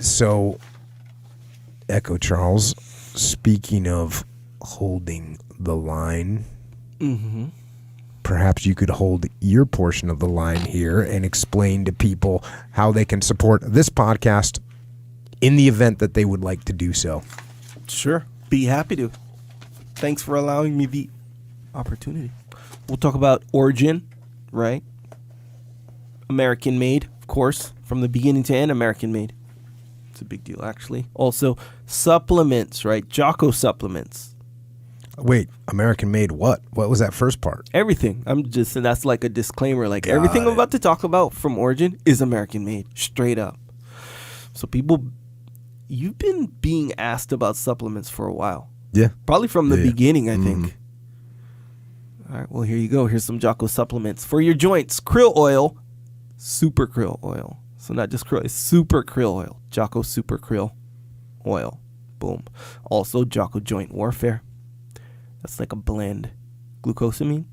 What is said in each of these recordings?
So, Echo Charles, speaking of holding the line, perhaps you could hold your portion of the line here and explain to people how they can support this podcast in the event that they would like to do so. Sure. Be happy to. Thanks for allowing me the opportunity. We'll talk about origin, right? American made, of course, from the beginning to end, American made. It's a big deal, actually. Also, supplements, right? Jocko supplements. Wait, American made what? What was that first part? Everything. That's like a disclaimer. Like everything I'm about to talk about from origin is American made, straight up. So people, you've been being asked about supplements for a while. Yeah. Probably from the beginning, I think. All right, well, here you go. Here's some Jocko supplements for your joints. Krill oil, super krill oil. So not just krill, it's super krill oil. Jocko super krill oil. Boom. Also, Jocko joint warfare. That's like a blend. Glucosamine.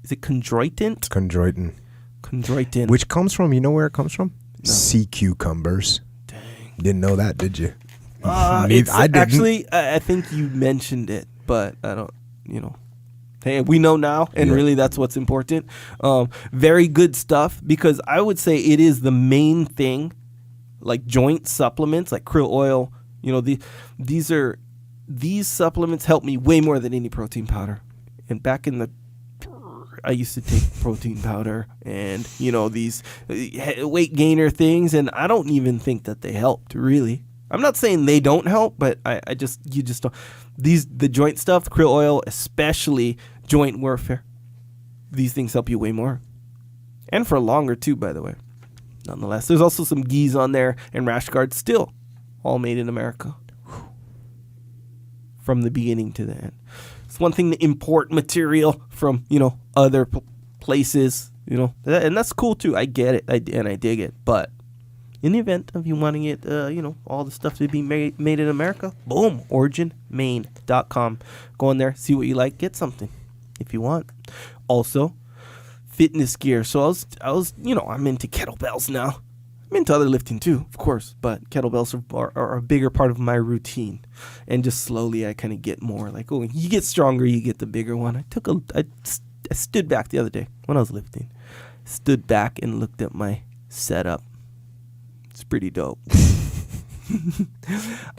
Is it chondroitin? Chondroitin. Which comes from, you know where it comes from? No. Sea cucumbers. Dang. Didn't know that, did you? I didn't. Actually, I think you mentioned it, but I don't, Hey, we know now, and really that's what's important. Very good stuff, because I would say it is the main thing, like joint supplements, like krill oil. These supplements help me way more than any protein powder. And back in I used to take protein powder and, these weight gainer things, and I don't even think that they helped, really. I'm not saying they don't help, but you just don't. The joint stuff, the krill oil, especially joint warfare, these things help you way more. And for longer, too, by the way. Nonetheless, there's also some gis on there and rash guards, still all made in America. From the beginning to the end. It's one thing to import material from, other places, and that's cool, too. I get it, and I dig it, but in the event of you wanting it, all the stuff to be made in America, boom, originmain.com. Go on there, see what you like, get something if you want. Also, fitness gear. So I was, I'm into kettlebells now. I'm into other lifting too, of course, but kettlebells are a bigger part of my routine. And just slowly I kind of get more like, you get stronger, you get the bigger one. I stood back the other day when I was lifting. Stood back and looked at my setup. It's pretty dope.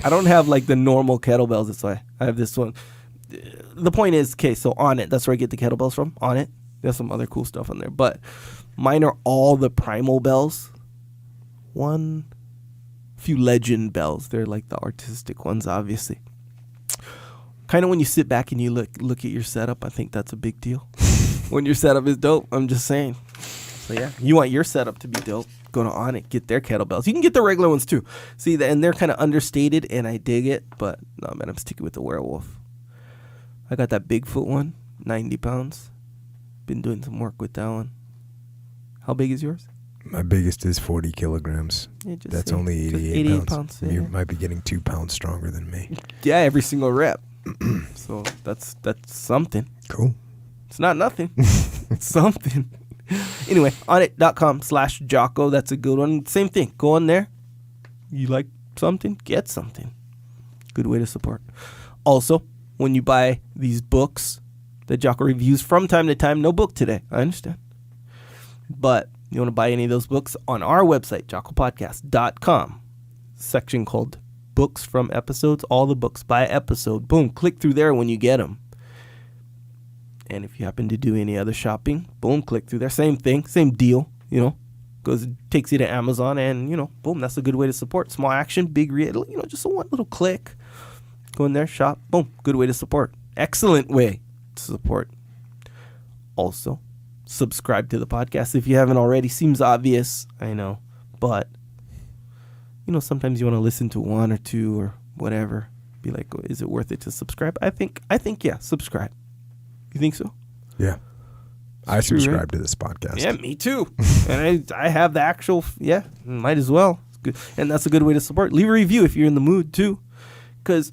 I don't have like the normal kettlebells. That's why I have this one. The point is, okay, so On It, that's where I get the kettlebells from. On It. There's some other cool stuff on there. But mine are all the primal bells. Few legend bells. They're like the artistic ones, obviously. Kind of when you sit back and you look at your setup, I think that's a big deal. When your setup is dope, I'm just saying. So yeah, you want your setup to be dope, go to On It, get their kettlebells. You can get the regular ones too. See, and they're kind of understated, and I dig it. But no, man, I'm sticking with the werewolf. I got that Bigfoot one, 90 pounds. Been doing some work with that one. How big is yours? My biggest is 40 kilograms. Yeah, that's only 88 pounds. Yeah. You might be getting 2 pounds stronger than me. Yeah, every single rep. So that's something. Cool. It's not nothing. It's something. Anyway, onit.com/Jocko. That's a good one. Same thing. Go on there. You like something? Get something. Good way to support. Also, when you buy these books that Jocko reviews from time to time, no book today. I understand. But you want to buy any of those books on our website, jockopodcast.com. Section called Books from Episodes. All the books by episode. Boom. Click through there when you get them. And if you happen to do any other shopping, boom, click through there. Same thing, same deal, takes you to Amazon and, boom, that's a good way to support. Small action, big read, just a one little click. Go in there, shop, boom, good way to support. Excellent way to support. Also, subscribe to the podcast if you haven't already. Seems obvious, I know, but, sometimes you want to listen to one or two or whatever. Be like, is it worth it to subscribe? I think, yeah, subscribe. You think so? Yeah. I subscribe to this podcast. Yeah, me too. And I have the actual, might as well. It's good. And that's a good way to support. Leave a review if you're in the mood too. Because,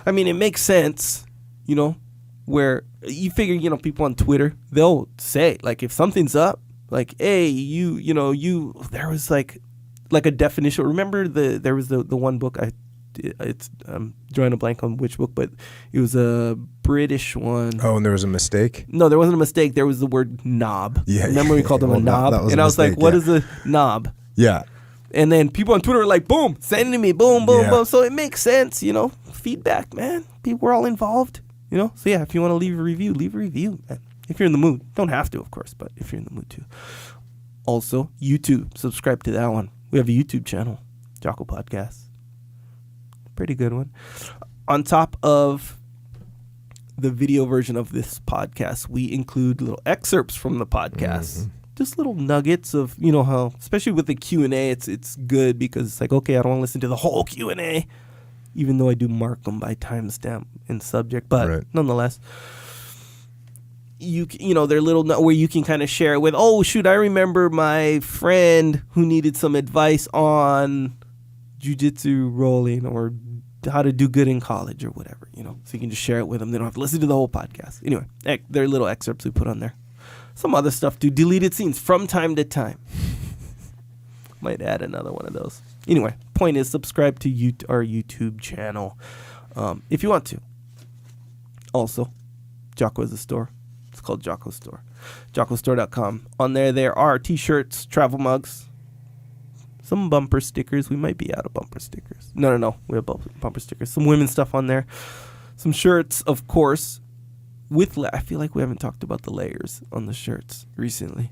it makes sense, where you figure, people on Twitter, they'll say, like, if something's up, like, hey, there was like like a definition. Remember there was the one book I'm drawing a blank on which book, but it was a British one. Oh, and there was a mistake? No, there wasn't a mistake. There was the word knob. Yeah. Remember we called him a knob? That was and a I was like, mistake, what is a knob? Yeah. And then people on Twitter were like, boom, send it to me, boom, boom, Yeah. boom. So it makes sense, feedback, man. We're all involved, So yeah, if you want to leave a review, man. If you're in the mood. Don't have to, of course, but if you're in the mood too. Also, YouTube. Subscribe to that one. We have a YouTube channel, Jocko Podcast. Pretty good one. On top of the video version of this podcast, we include little excerpts from the podcast. Mm-hmm. Just little nuggets of, how, especially with the Q&A, it's good because it's like, okay, I don't want to listen to the whole Q&A, even though I do mark them by timestamp and subject. But nonetheless, they're little where you can kind of share it with, oh, shoot, I remember my friend who needed some advice on jiu-jitsu rolling or how to do good in college or whatever, so you can just share it with them. They don't have to listen to the whole podcast. Anyway, they're little excerpts we put on there. Some other stuff too, deleted scenes from time to time. Might add another one of those. Anyway, point is subscribe to our YouTube channel if you want to. Also, Jocko is a store. It's called Jocko Store. JockoStore.com. On there are t-shirts, travel mugs, some bumper stickers. We might be out of bumper stickers. No. We have bumper stickers. Some women's stuff on there. Some shirts, of course. I feel like we haven't talked about the layers on the shirts recently.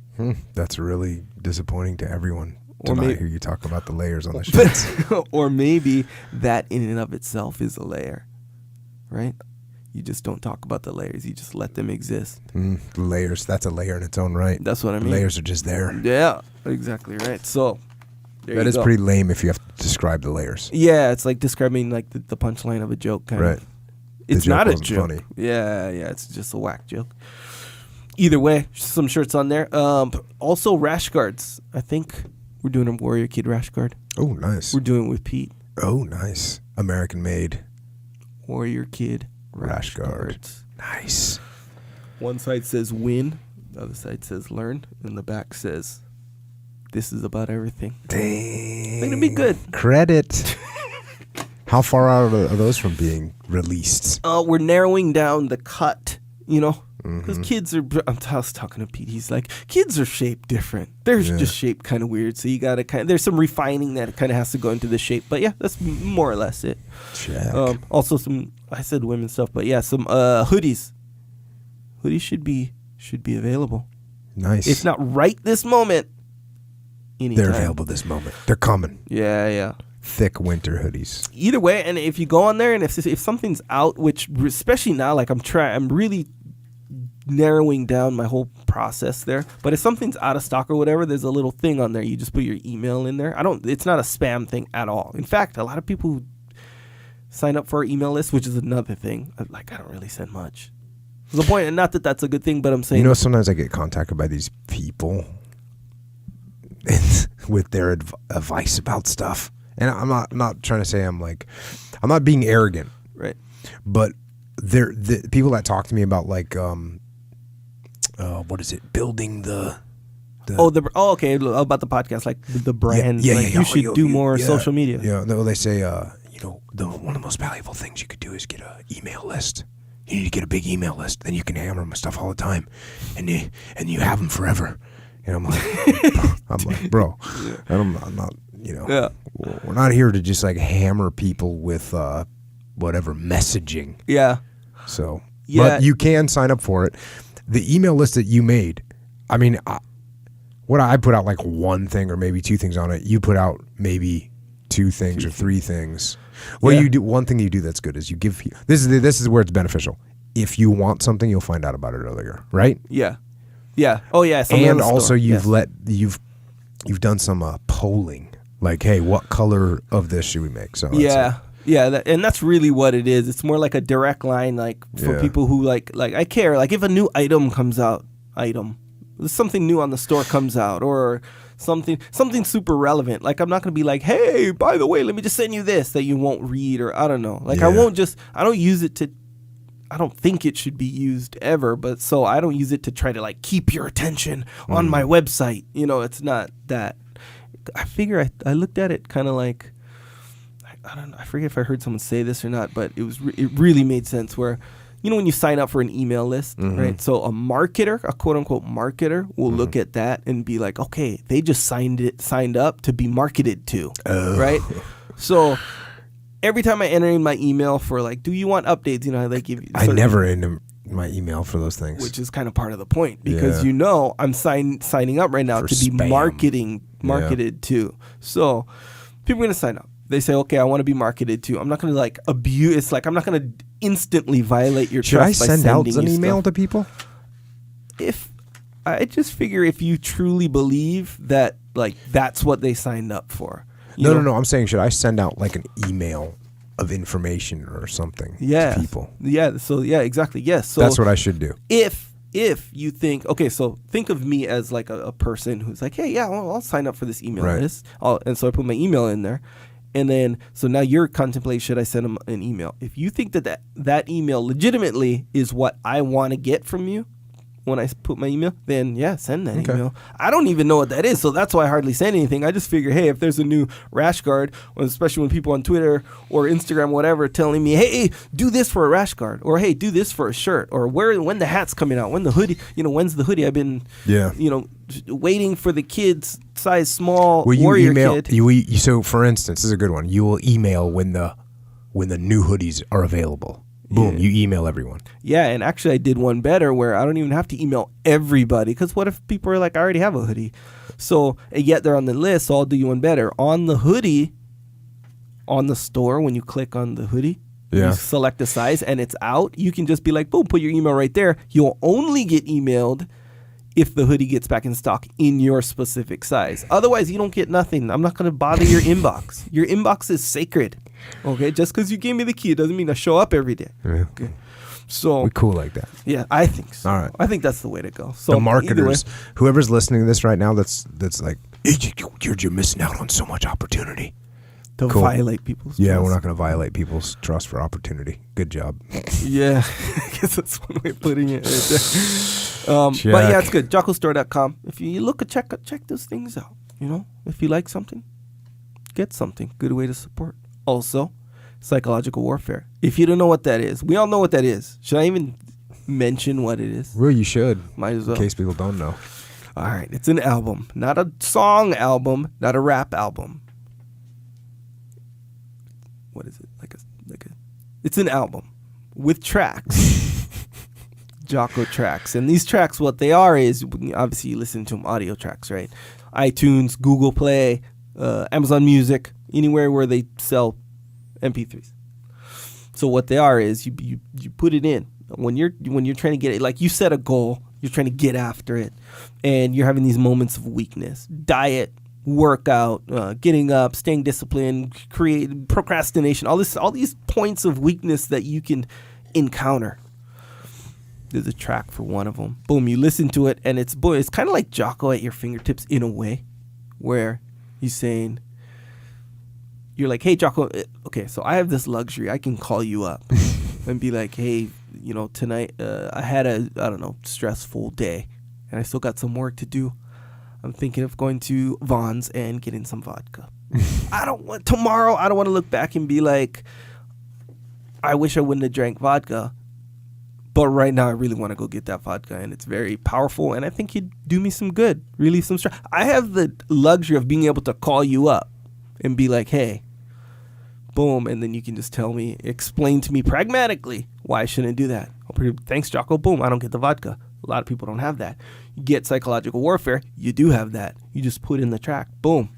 That's really disappointing to everyone to not hear you talk about the layers on the shirts. Or maybe that in and of itself is a layer, right? You just don't talk about the layers. You just let them exist. The layers, that's a layer in its own right. That's what I mean. The layers are just there. Yeah, exactly right. So that is pretty lame if you have to describe the layers. Yeah, it's like describing like the punchline of a joke kind of. It's not a joke. Funny. Yeah, it's just a whack joke. Either way, some shirts on there. Also, rash guards. I think we're doing a Warrior Kid rash guard. Oh, nice. We're doing it with Pete. Oh, nice. American made. Warrior Kid rash guards. Nice. One side says win, the other side says learn, and the back says this is about everything. Dang. It'll be good. Credit. How far out are those from being released? We're narrowing down the cut, because kids are, I was talking to Pete, he's like, kids are shaped different. They're just shaped kind of weird, so you got to there's some refining that kind of has to go into the shape. But yeah, that's more or less it. Check. Also some, I said women's stuff, but yeah, some hoodies. Hoodies should be available. Nice. If not right this moment, anytime. They're available this moment. They're coming. Yeah. Thick winter hoodies. Either way, and if you go on there and if something's out, which especially now, like I'm really narrowing down my whole process there. But if something's out of stock or whatever, there's a little thing on there. You just put your email in there. It's not a spam thing at all. In fact, a lot of people who sign up for our email list, which is another thing. Like, I don't really send much. The point, and not that that's a good thing, but I'm saying, sometimes I get contacted by these people with their advice about stuff. And I'm not trying to say I'm not being arrogant, right? But the people that talk to me about like what is it? Building the okay, about the podcast, like the brand. You should do more social media. Yeah, no, they say one of the most valuable things you could do is get an email list. You need to get a big email list, then you can hammer them stuff all the time, and you have them forever. And I'm like, bro, I'm not. We're not here to just like hammer people with whatever messaging. Yeah. So, but you can sign up for it. The email list that you made, I mean, I put out like one thing or maybe two things on it. You put out maybe two things or three things. Well, you do one thing you do that's good is you give. This is where it's beneficial. If you want something, you'll find out about it earlier, right? Yeah. Yeah. Oh yeah. And also you've done some polling. Like, hey, what color of this should we make? So and that's really what it is. It's more like a direct line, like for people who like I care. Like if a new item comes out, something new on the store comes out, or something super relevant. Like I'm not gonna be like, hey, by the way, let me just send you this that you won't read, or I don't know. Like I don't use it to. I don't think it should be used ever, but so I don't use it to try to like keep your attention on my website. It's not that. I figure I looked at it kind of like, I don't know, I forget if I heard someone say this or not, but it really made sense where, when you sign up for an email list, right? So a marketer, a quote unquote marketer, will look at that and be like, okay, they just signed up to be marketed to, right? So every time I enter in my email for like, do you want updates? They give you. I never enter my email for those things, which is kind of part of the point because I'm signing up right now for to be spam. Marketed to. So people are gonna sign up. They say, okay, I want to be marketed to. I'm not going to like abuse. It's like I'm not going to instantly violate your trust. Should I send out an email to people? If I just figure if you truly believe that like that's what they signed up for. No. I'm saying should I send out like an email of information or something to people? Yeah. So exactly. Yes. So that's what I should do. If you think, okay, so think of me as like a person who's like, hey, yeah, I'll sign up for this email list. And so I put my email in there. And then, so now you're contemplating, should I send them an email? If you think that email legitimately is what I want to get from you when I put my email, then send that email. I don't even know what that is, so that's why I hardly send anything. I just figure, hey, if there's a new rash guard, especially when people on Twitter or Instagram, whatever, telling me, hey, do this for a rash guard, or hey, do this for a shirt, or when the hat's coming out, when the hoodie, when's the hoodie? I've been, waiting for the kids size small warrior kid. So for instance, this is a good one. You will email when the new hoodies are available. Boom, you email everyone. Yeah, and actually I did one better where I don't even have to email everybody because what if people are like, I already have a hoodie. So, and yet they're on the list, so I'll do you one better. On the hoodie, on the store, when you click on the hoodie, you select the size and it's out, you can just be like, boom, put your email right there. You'll only get emailed if the hoodie gets back in stock in your specific size. Otherwise, you don't get nothing. I'm not going to bother your inbox. Your inbox is sacred. Okay, just because you gave me the key, it doesn't mean I show up every day. Yeah. Okay, so we're cool like that. Yeah, I think so. All right, I think that's the way to go. So the marketers, whoever's listening to this right now, that's like, you're missing out on so much opportunity to violate people's. Yeah, trust. we're not going to violate people's trust for opportunity. Good job. Yeah, I guess that's one way of putting it. Right there. But yeah, it's good. JockoStore.com. If you look check those things out. If you like something, get something. Good way to support. Also, psychological warfare. If you don't know what that is, we all know what that is. Should I even mention what it is? Well, you should. Might as well. In case people don't know. All right. It's an album. Not a song album. Not a rap album. What is it? It's an album with tracks. Jocko tracks. And these tracks, what they are is, obviously you listen to them audio tracks, right? iTunes, Google Play, Amazon Music, anywhere where they sell MP3s. So what they are is you put it in when you're trying to get it, like you set a goal, you're trying to get after it, and you're having these moments of weakness. Diet, workout, getting up, staying disciplined, procrastination, all these points of weakness that you can encounter. There's a track for one of them. Boom, you listen to it, and it's kind of like Jocko at your fingertips in a way, where he's saying, you're like, hey, Jocko, okay, so I have this luxury. I can call you up and be like, hey, tonight I had a, stressful day, and I still got some work to do. I'm thinking of going to Vaughn's and getting some vodka. Tomorrow, I don't want to look back and be like, I wish I wouldn't have drank vodka. But right now, I really want to go get that vodka, and it's very powerful, and I think it'd do me some good, relieve some stress. I have the luxury of being able to call you up and be like, hey, boom, and then you can just explain to me pragmatically why I shouldn't do that. Thanks, Jocko. Boom, I don't get the vodka. A lot of people don't have that. You get psychological warfare, you do have that. You just put in the track. Boom.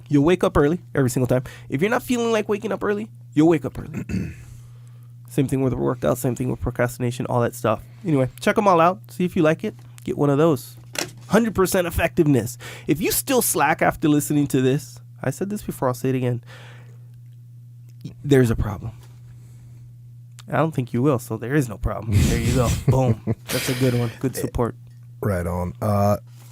You'll wake up early every single time. If you're not feeling like waking up early, you'll wake up early. Same thing with workout, same thing with procrastination, all that stuff. Anyway, check them all out. See if you like it. Get one of those. 100% effectiveness. If you still slack after listening to this, I said this before, I'll say it again. There's a problem. I don't think you will, so there is no problem. There you go. Boom. That's a good one. Good support. Right on.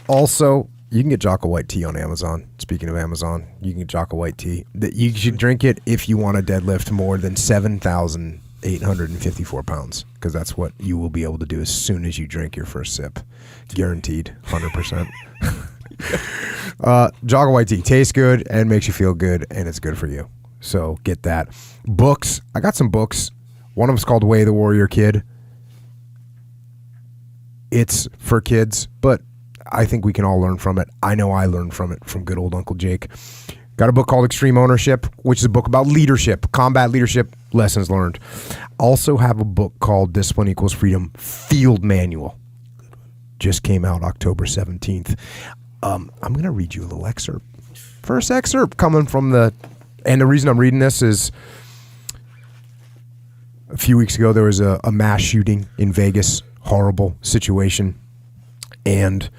Also, you can get Jocko White tea on Amazon. Speaking of Amazon, you can get Jocko White tea. You should drink it if you want to deadlift more than 7,854 pounds, because that's what you will be able to do as soon as you drink your first sip. Guaranteed, 100%. Jocko white tea tastes good and makes you feel good, and it's good for you. So get that. Books. I got some books. One of them's called Way of the Warrior Kid. It's for kids, but I think we can all learn from it. I know I learned from it from good old Uncle Jake. Got a book called Extreme Ownership, which is a book about leadership, combat leadership, lessons learned. Also have a book called Discipline Equals Freedom Field Manual. Just came out October 17th. I'm going to read you a little excerpt. First excerpt coming from and the reason I'm reading this is a few weeks ago there was a mass shooting in Vegas. Horrible situation. And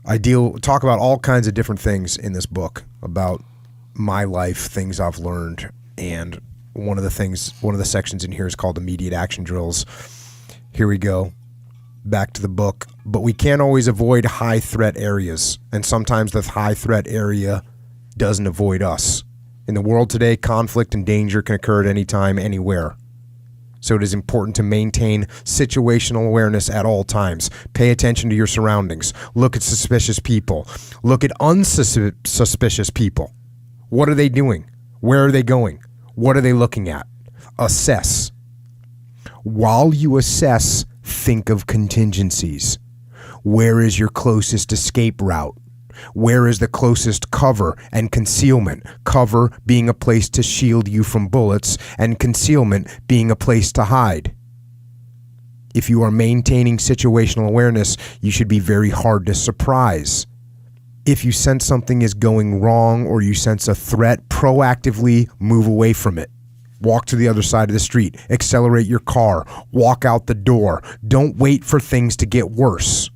I talk about all kinds of different things in this book about my life, things I've learned, and one of the sections in here is called Immediate Action Drills. Here we go. Back to the book. But we can't always avoid high threat areas, and sometimes the high threat area doesn't avoid us. In the world today, conflict and danger can occur at any time, anywhere. So it is important to maintain situational awareness at all times. Pay attention to your surroundings. Look at suspicious people. Look at unsuspicious people. What are they doing? Where are they going? What are they looking at? Assess. While you assess, think of contingencies. Where is your closest escape route? Where is the closest cover and concealment? Cover being a place to shield you from bullets, and concealment being a place to hide. If you are maintaining situational awareness, you should be very hard to surprise. If you sense something is going wrong or you sense a threat, proactively move away from it. Walk to the other side of the street. Accelerate your car. Walk out the door. Don't wait for things to get worse.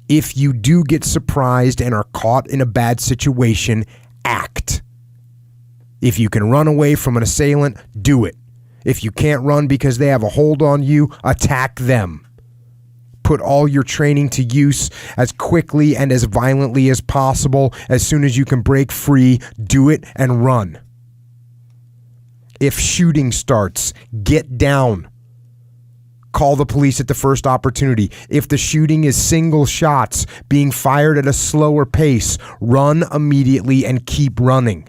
If you do get surprised and are caught in a bad situation, act. If you can run away from an assailant, do it. If you can't run because they have a hold on you, attack them. Put all your training to use as quickly and as violently as possible. As soon as you can break free, do it and run. If shooting starts, get down. Call the police at the first opportunity. If the shooting is single shots being fired at a slower pace, run immediately and keep running.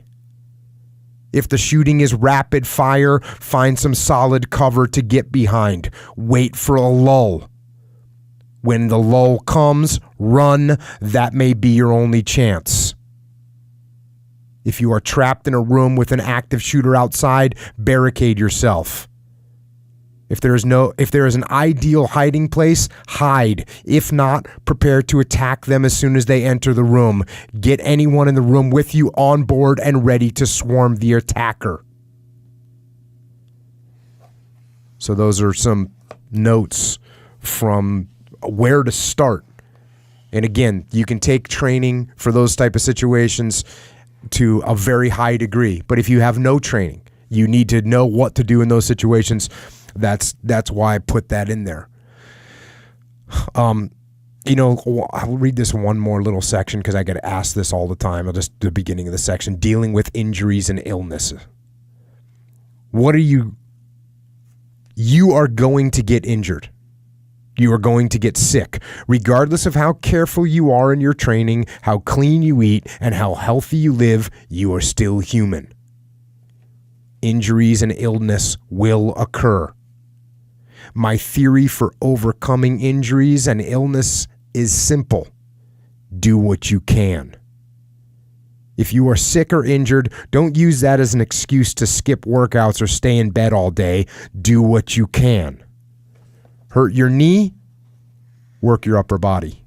If the shooting is rapid fire, find some solid cover to get behind. Wait for a lull. When the lull comes, run. That may be your only chance. If you are trapped in a room with an active shooter outside, barricade yourself. If there is an ideal hiding place, hide. If not, prepare to attack them as soon as they enter the room. Get anyone in the room with you on board and ready to swarm the attacker. So those are some notes from where to start. And again, you can take training for those type of situations to a very high degree. But if you have no training, you need to know what to do in those situations. That's why I put that in there. I'll read this one more little section because I get asked this all the time. I'll just the beginning of the section, dealing with injuries and illness. What are you are going to get injured. You are going to get sick. Regardless of how careful you are in your training, how clean you eat, and how healthy you live, you are still human. Injuries and illness will occur. My theory for overcoming injuries and illness is simple. Do what you can. If you are sick or injured, don't use that as an excuse to skip workouts or stay in bed all day. Do what you can. Hurt your knee? Work your upper body.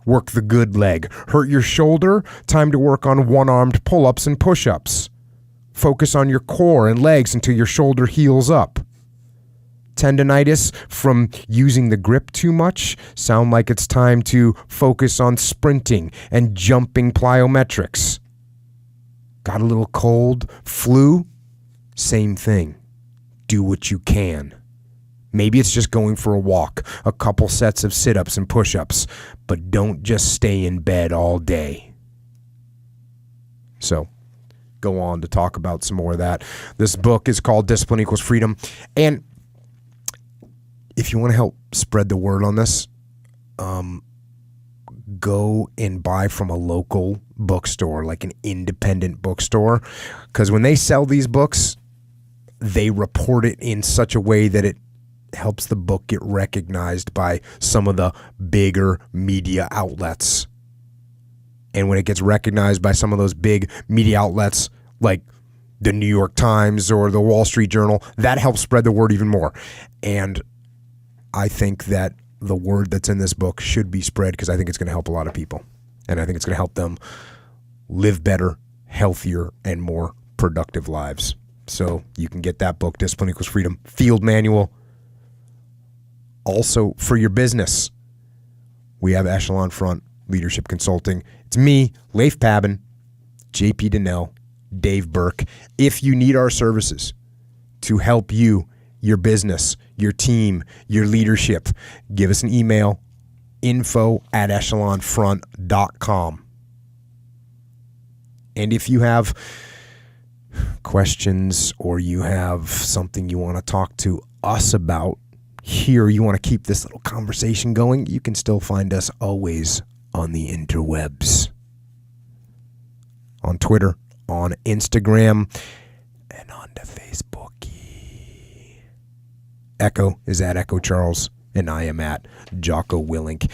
Work the good leg. Hurt your shoulder? Time to work on one-armed pull-ups and push-ups. Focus on your core and legs until your shoulder heals up. Tendinitis from using the grip too much? Sound like it's time to focus on sprinting and jumping plyometrics. Got a little cold? Flu? Same thing. Do what you can. Maybe it's just going for a walk, a couple sets of sit-ups and push-ups, but don't just stay in bed all day. So, go on to talk about some more of that. This book is called Discipline Equals Freedom. And if you want to help spread the word on this, go and buy from a local bookstore, like an independent bookstore, because when they sell these books, they report it in such a way that it helps the book get recognized by some of the bigger media outlets. And when it gets recognized by some of those big media outlets like the New York Times or the Wall Street Journal, that helps spread the word even more. And I think that the word that's in this book should be spread because I think it's going to help a lot of people. And I think it's going to help them live better, healthier, and more productive lives. So you can get that book, Discipline Equals Freedom, Field Manual. Also, for your business, we have Echelon Front Leadership Consulting. It's me, Leif Pabin, JP Donnell, Dave Burke. If you need our services to help you, your business, your team, your leadership, give us an email, info@echelonfront.com. And if you have questions or you have something you want to talk to us about here, you want to keep this little conversation going, you can still find us always on the interwebs. On Twitter, on Instagram, and on the Facebook. Echo is at Echo Charles, and I am at Jocko Willink.